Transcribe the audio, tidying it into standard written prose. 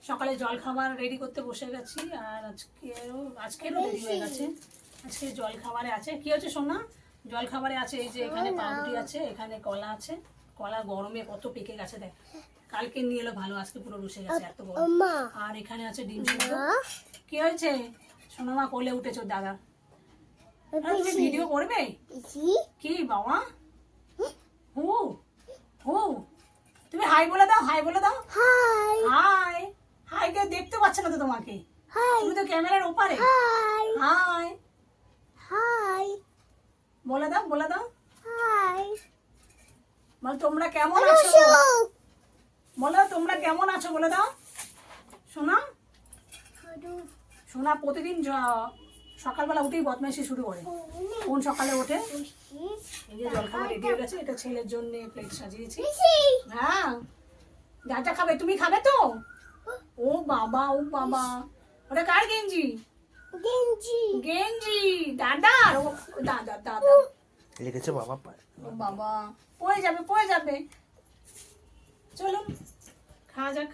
সকালে জল খাবার রেডি করতে বসে গেছি। আর আজকেরও রেডি হয়ে গেছে। আজকে জল খাবারে আছে কি হচ্ছে সোনা? জল খাবারে আছে এই যে এখানে পাউরুটি আছে, এখানে কলা আছে। কলা গরমে কত পেকে গেছে দেখ। কালকে নিয়ে এলো ভালো, আজকে পুরো রুষে গেছে এত গরম। আর এখানে আছে ডিম সিদ্ধ। কি হয়েছে? সোনামা কোলে উঠেছে ওর দাদা। তুমি ভিডিও করবে কি বাবা? হু হু তুমি হাই বলে দাও, হাই বলে দাও। হাই হাই হাই কে দেখতে পাচ্ছে না তো তোমাকে, তুমি তো ক্যামেরার ওপারে। হাই হাই বলে দাও, বলে দাও হাই। বল তোমরা কেমন আছো, বলে দাও তোমরা কেমন আছো বলে দাও। শোনা শোনা প্রতিদিন সকালবেলা উঠেই বদমাইশি শুরু করে। কোন সকালে ওঠে? এই যে জলখাবার রেডি হয়ে গেছে, এটা ছেলের জন্য প্লেট সাজিয়েছি। হ্যাঁ যাটা খাবে তুমি খাবে তো? ও বাবা ও বাবা, ওটা কার গেঞ্জি? গেঞ্জি গেঞ্জি দাদার। ও দাদা দাদা লেগেছে বাবা। ও বাবা পড়ে যাবে পড়ে যাবে। চলো খাওয়া যাক।